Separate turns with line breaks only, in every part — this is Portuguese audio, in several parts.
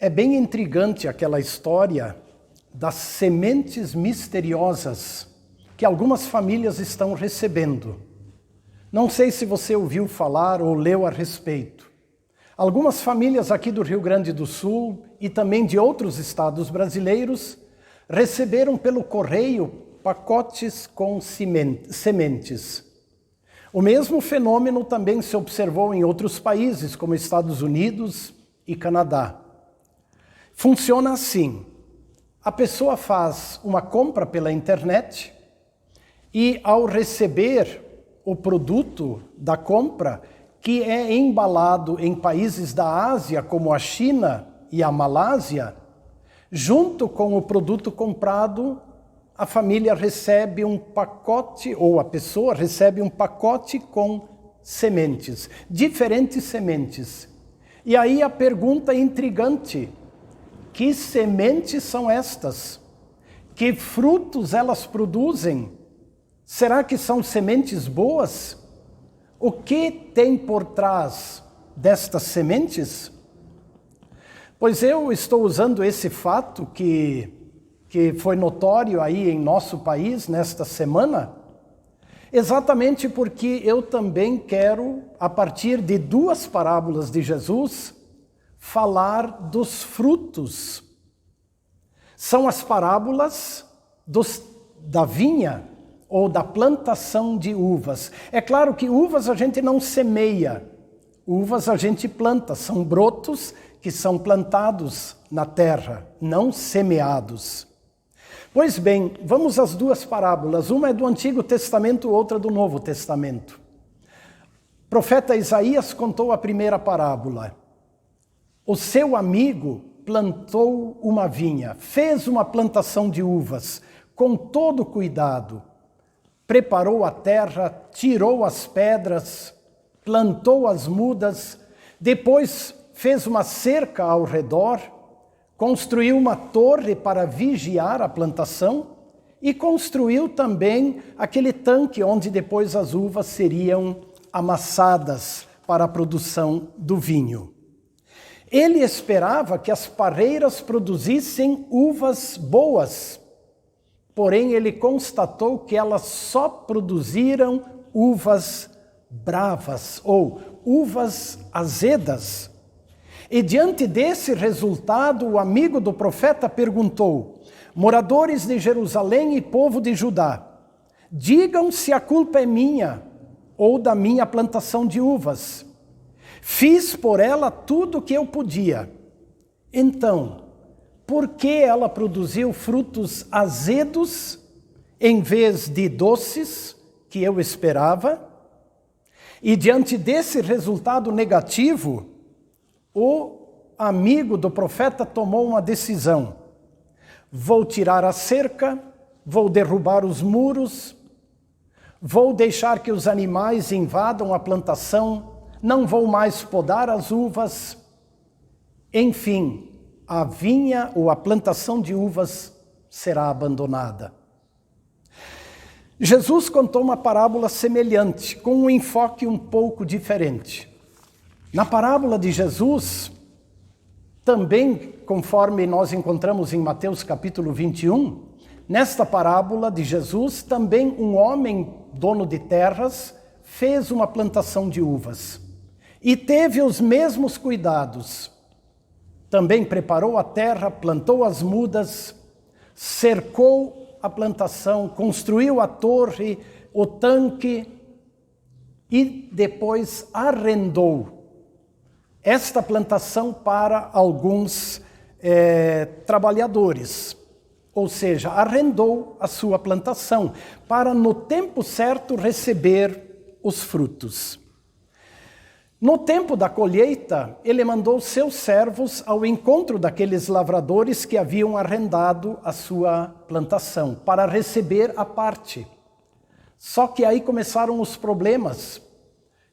É bem intrigante aquela história das sementes misteriosas que algumas famílias estão recebendo. Não sei se você ouviu falar ou leu a respeito. Algumas famílias aqui do Rio Grande do Sul e também de outros estados brasileiros receberam pelo correio pacotes com sementes. O mesmo fenômeno também se observou em outros países, como Estados Unidos e Canadá. Funciona assim: a pessoa faz uma compra pela internet e, ao receber o produto da compra, que é embalado em países da Ásia, como a China e a Malásia, junto com o produto comprado, a família recebe um pacote, ou a pessoa recebe um pacote com sementes, diferentes sementes. E aí a pergunta intrigante: que sementes são estas? Que frutos elas produzem? Será que são sementes boas? O que tem por trás destas sementes? Pois eu estou usando esse fato que foi notório aí em nosso país nesta semana, exatamente porque eu também quero, a partir de duas parábolas de Jesus, falar dos frutos. São as parábolas da vinha ou da plantação de uvas. É claro que uvas a gente não semeia, uvas a gente planta, são brotos que são plantados na terra, não semeados. Pois bem, vamos às duas parábolas. Uma é do Antigo Testamento, outra do Novo Testamento. O profeta Isaías contou a primeira parábola. O seu amigo plantou uma vinha, fez uma plantação de uvas, com todo cuidado. Preparou a terra, tirou as pedras, plantou as mudas, depois fez uma cerca ao redor, construiu uma torre para vigiar a plantação e construiu também aquele tanque onde depois as uvas seriam amassadas para a produção do vinho. Ele esperava que as parreiras produzissem uvas boas, porém ele constatou que elas só produziram uvas bravas ou uvas azedas. E diante desse resultado, o amigo do profeta perguntou: moradores de Jerusalém e povo de Judá, digam se a culpa é minha ou da minha plantação de uvas. Fiz por ela tudo o que eu podia. Então, por que ela produziu frutos azedos em vez de doces que eu esperava? E diante desse resultado negativo, o amigo do profeta tomou uma decisão. Vou tirar a cerca, vou derrubar os muros, vou deixar que os animais invadam a plantação, não vou mais podar as uvas. Enfim, a vinha ou a plantação de uvas será abandonada. Jesus contou uma parábola semelhante, com um enfoque um pouco diferente. Na parábola de Jesus, também conforme nós encontramos em Mateus capítulo 21, nesta parábola de Jesus, também um homem dono de terras fez uma plantação de uvas e teve os mesmos cuidados. Também preparou a terra, plantou as mudas, cercou a plantação, construiu a torre, o tanque e depois arrendou esta plantação para alguns trabalhadores, ou seja, arrendou a sua plantação para no tempo certo receber os frutos. No tempo da colheita, ele mandou seus servos ao encontro daqueles lavradores que haviam arrendado a sua plantação para receber a parte. Só que aí começaram os problemas.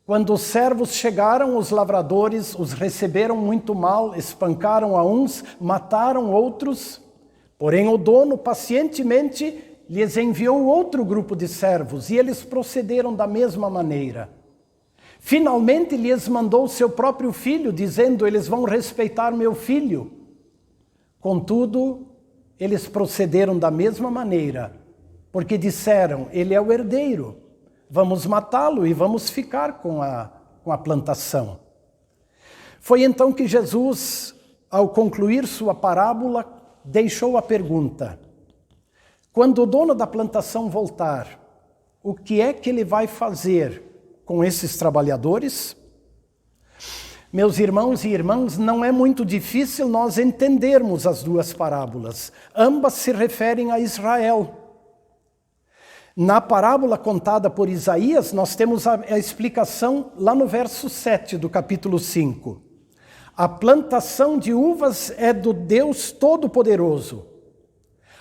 Quando os servos chegaram, os lavradores os receberam muito mal, espancaram a uns, mataram outros. Porém, o dono pacientemente lhes enviou outro grupo de servos e eles procederam da mesma maneira. Finalmente, lhes mandou seu próprio filho, dizendo: eles vão respeitar meu filho. Contudo, eles procederam da mesma maneira, porque disseram, ele é o herdeiro, vamos matá-lo e vamos ficar com a plantação. Foi então que Jesus, ao concluir sua parábola, deixou a pergunta: quando o dono da plantação voltar, o que é que ele vai fazer com esses trabalhadores? Meus irmãos e irmãs, não é muito difícil nós entendermos as duas parábolas. Ambas se referem a Israel. Na parábola contada por Isaías, nós temos a explicação lá no verso 7 do capítulo 5. A plantação de uvas é do Deus Todo-Poderoso.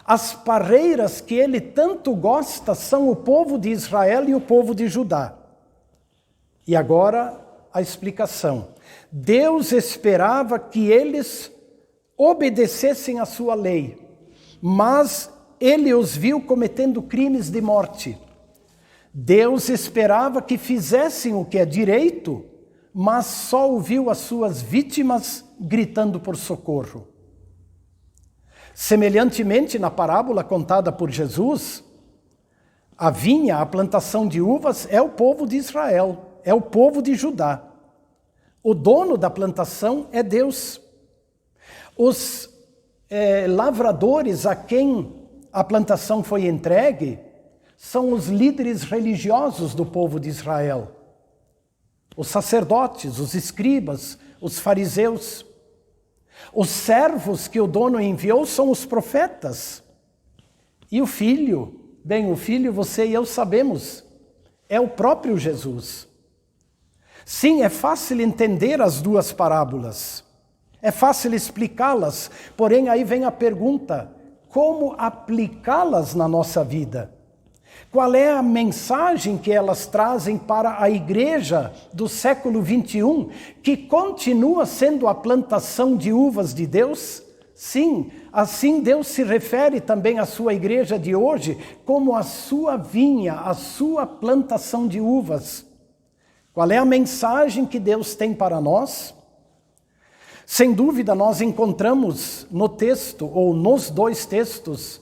As parreiras que ele tanto gosta são o povo de Israel e o povo de Judá. E agora a explicação. Deus esperava que eles obedecessem à sua lei, mas ele os viu cometendo crimes de morte. Deus esperava que fizessem o que é direito, mas só ouviu as suas vítimas gritando por socorro. Semelhantemente, na parábola contada por Jesus, a vinha, a plantação de uvas, é o povo de Israel, é o povo de Judá. O dono da plantação é Deus. Os lavradores a quem a plantação foi entregue são os líderes religiosos do povo de Israel. Os sacerdotes, os escribas, os fariseus. Os servos que o dono enviou são os profetas. E o filho, bem, o filho você e eu sabemos, é o próprio Jesus. Sim, é fácil entender as duas parábolas. É fácil explicá-las, porém aí vem a pergunta: como aplicá-las na nossa vida? Qual é a mensagem que elas trazem para a igreja do século 21, que continua sendo a plantação de uvas de Deus? Sim, assim Deus se refere também à sua igreja de hoje como a sua vinha, a sua plantação de uvas. Qual é a mensagem que Deus tem para nós? Sem dúvida, nós encontramos no texto, ou nos dois textos,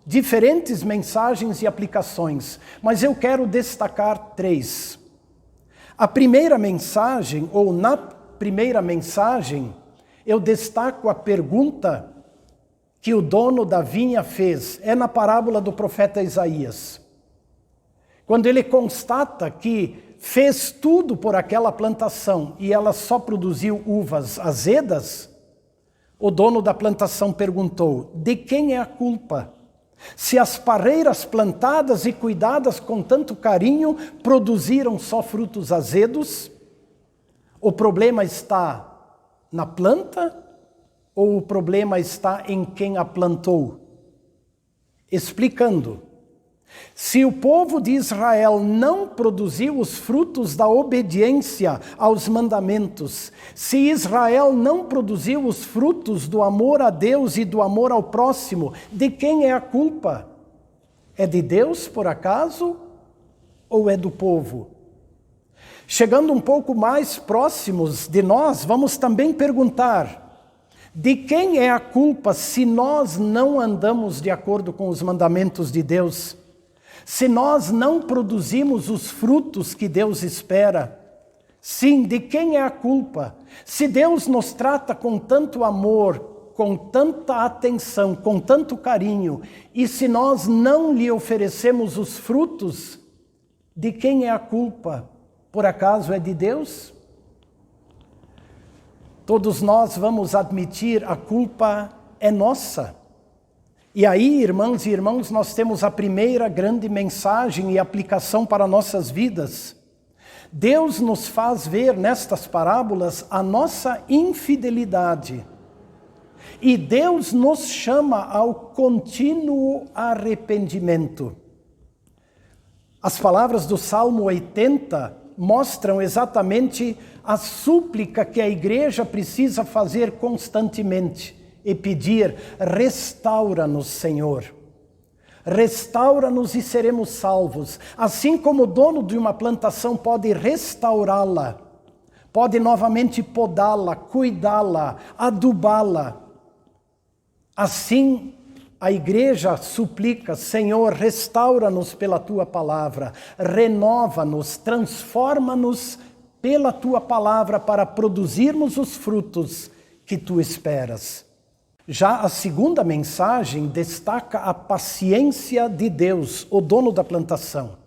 diferentes mensagens e aplicações, mas eu quero destacar 3. A primeira mensagem, ou na primeira mensagem, eu destaco a pergunta que o dono da vinha fez, é na parábola do profeta Isaías. Quando ele constata que fez tudo por aquela plantação e ela só produziu uvas azedas, o dono da plantação perguntou: de quem é a culpa? Se as parreiras plantadas e cuidadas com tanto carinho produziram só frutos azedos, o problema está na planta ou o problema está em quem a plantou? Explicando. Se o povo de Israel não produziu os frutos da obediência aos mandamentos, se Israel não produziu os frutos do amor a Deus e do amor ao próximo, de quem é a culpa? É de Deus, por acaso, ou é do povo? Chegando um pouco mais próximos de nós, vamos também perguntar: de quem é a culpa se nós não andamos de acordo com os mandamentos de Deus? Se nós não produzimos os frutos que Deus espera? Sim, de quem é a culpa? Se Deus nos trata com tanto amor, com tanta atenção, com tanto carinho, e se nós não lhe oferecemos os frutos, de quem é a culpa? Por acaso é de Deus? Todos nós vamos admitir, a culpa é nossa. E aí, irmãs e irmãos, nós temos a primeira grande mensagem e aplicação para nossas vidas. Deus nos faz ver nestas parábolas a nossa infidelidade. E Deus nos chama ao contínuo arrependimento. As palavras do Salmo 80 mostram exatamente a súplica que a igreja precisa fazer constantemente e pedir: restaura-nos, Senhor. Restaura-nos e seremos salvos. Assim como o dono de uma plantação pode restaurá-la, pode novamente podá-la, cuidá-la, adubá-la. Assim, a igreja suplica: Senhor, restaura-nos pela Tua palavra, renova-nos, transforma-nos pela Tua palavra para produzirmos os frutos que Tu esperas. Já a segunda mensagem destaca a paciência de Deus, o dono da plantação.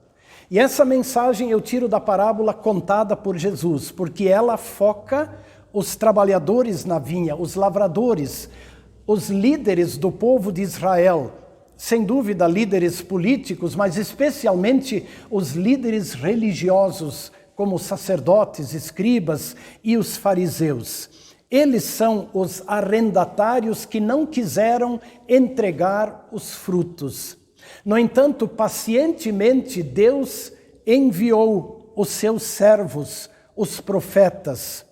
E essa mensagem eu tiro da parábola contada por Jesus, porque ela foca os trabalhadores na vinha, os lavradores, os líderes do povo de Israel, sem dúvida líderes políticos, mas especialmente os líderes religiosos, como os sacerdotes, escribas e os fariseus. Eles são os arrendatários que não quiseram entregar os frutos. No entanto, pacientemente Deus enviou os seus servos, os profetas.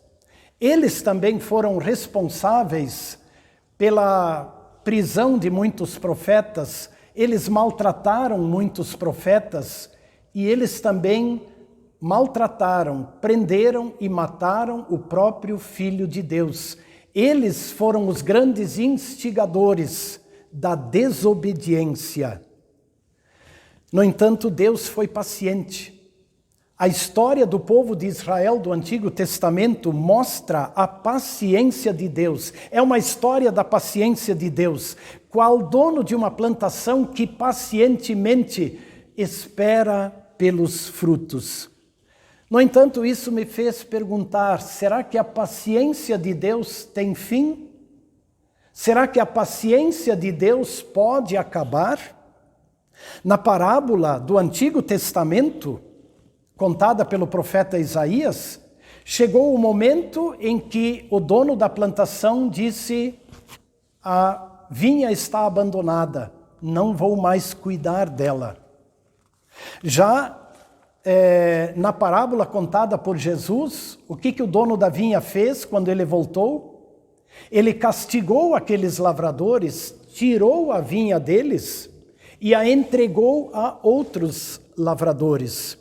Eles também foram responsáveis pela prisão de muitos profetas, eles maltrataram muitos profetas e eles também maltrataram, prenderam e mataram o próprio Filho de Deus. Eles foram os grandes instigadores da desobediência. No entanto, Deus foi paciente. A história do povo de Israel do Antigo Testamento mostra a paciência de Deus. É uma história da paciência de Deus. Qual dono de uma plantação que pacientemente espera pelos frutos. No entanto, isso me fez perguntar: será que a paciência de Deus tem fim? Será que a paciência de Deus pode acabar? Na parábola do Antigo Testamento, contada pelo profeta Isaías, chegou o momento em que o dono da plantação disse: a vinha está abandonada, não vou mais cuidar dela. Já na parábola contada por Jesus, o que o dono da vinha fez quando ele voltou? Ele castigou aqueles lavradores, tirou a vinha deles e a entregou a outros lavradores.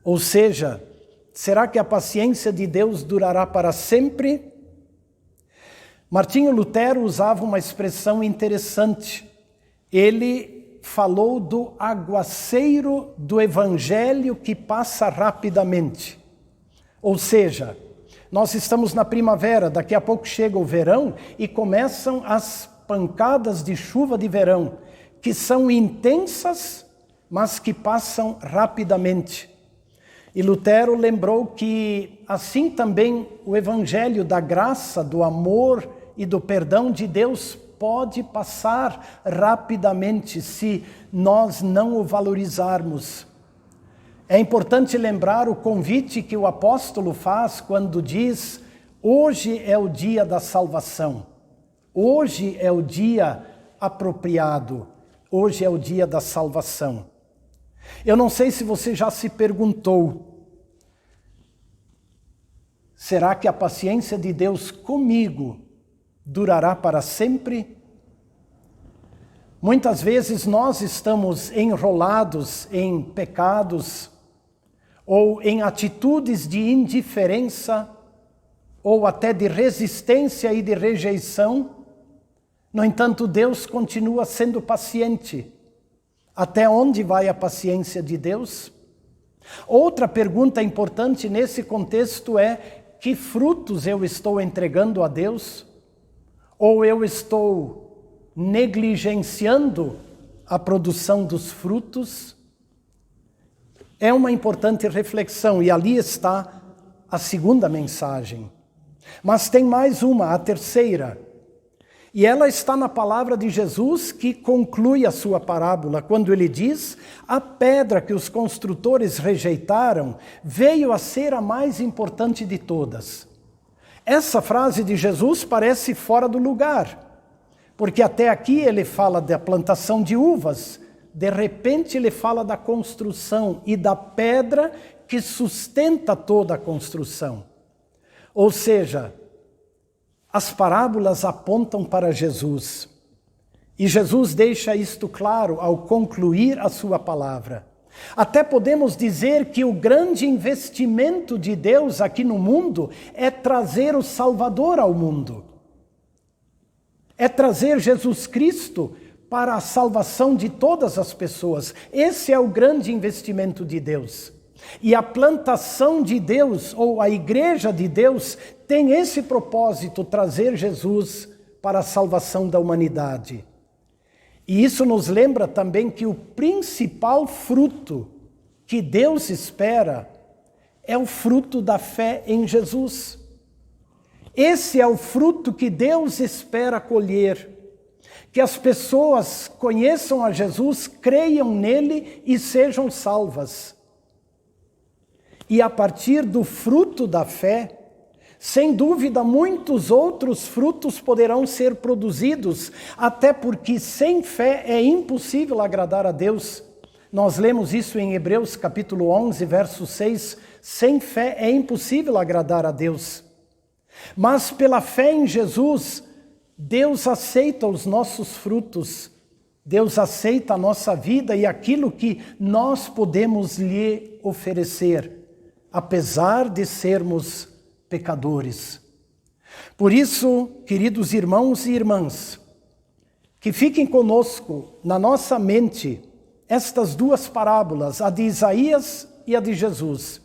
Ou seja, será que a paciência de Deus durará para sempre? Martinho Lutero usava uma expressão interessante. Ele falou do aguaceiro do evangelho que passa rapidamente. Ou seja, nós estamos na primavera, daqui a pouco chega o verão e começam as pancadas de chuva de verão, que são intensas, mas que passam rapidamente. E Lutero lembrou que assim também o evangelho da graça, do amor e do perdão de Deus pode passar rapidamente se nós não o valorizarmos. É importante lembrar o convite que o apóstolo faz quando diz: hoje é o dia da salvação, hoje é o dia apropriado, hoje é o dia da salvação. Eu não sei se você já se perguntou: será que a paciência de Deus comigo durará para sempre? Muitas vezes nós estamos enrolados em pecados ou em atitudes de indiferença ou até de resistência e de rejeição. No entanto, Deus continua sendo paciente. Até onde vai a paciência de Deus? Outra pergunta importante nesse contexto é: que frutos eu estou entregando a Deus? Ou eu estou negligenciando a produção dos frutos? É uma importante reflexão e ali está a segunda mensagem. Mas tem mais uma, a terceira. E ela está na palavra de Jesus que conclui a sua parábola, quando ele diz: a pedra que os construtores rejeitaram veio a ser a mais importante de todas. Essa frase de Jesus parece fora do lugar, porque até aqui ele fala da plantação de uvas, de repente ele fala da construção e da pedra que sustenta toda a construção. Ou seja, as parábolas apontam para Jesus. E Jesus deixa isto claro ao concluir a sua palavra. Até podemos dizer que o grande investimento de Deus aqui no mundo é trazer o Salvador ao mundo. É trazer Jesus Cristo para a salvação de todas as pessoas. Esse é o grande investimento de Deus. E a plantação de Deus, ou a igreja de Deus, tem esse propósito, trazer Jesus para a salvação da humanidade. E isso nos lembra também que o principal fruto que Deus espera é o fruto da fé em Jesus. Esse é o fruto que Deus espera colher. Que as pessoas conheçam a Jesus, creiam nele e sejam salvas. E a partir do fruto da fé, sem dúvida, muitos outros frutos poderão ser produzidos, até porque sem fé é impossível agradar a Deus. Nós lemos isso em Hebreus capítulo 11, verso 6. Sem fé é impossível agradar a Deus. Mas pela fé em Jesus, Deus aceita os nossos frutos. Deus aceita a nossa vida e aquilo que nós podemos lhe oferecer, apesar de sermos pecadores. Por isso, queridos irmãos e irmãs, que fiquem conosco na nossa mente estas duas parábolas, a de Isaías e a de Jesus,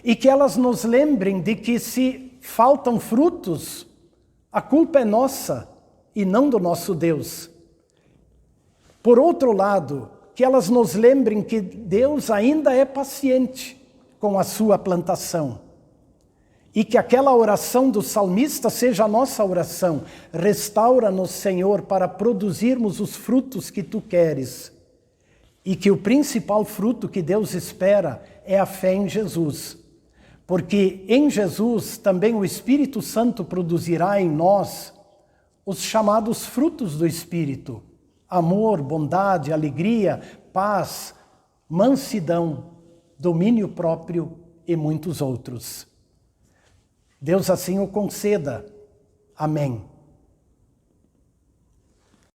e que elas nos lembrem de que se faltam frutos, a culpa é nossa e não do nosso Deus. Por outro lado, que elas nos lembrem que Deus ainda é paciente com a sua plantação. E que aquela oração do salmista seja a nossa oração. Restaura-nos, Senhor, para produzirmos os frutos que Tu queres. E que o principal fruto que Deus espera é a fé em Jesus. Porque em Jesus também o Espírito Santo produzirá em nós os chamados frutos do Espírito: amor, bondade, alegria, paz, mansidão, domínio próprio e muitos outros. Deus assim o conceda. Amém.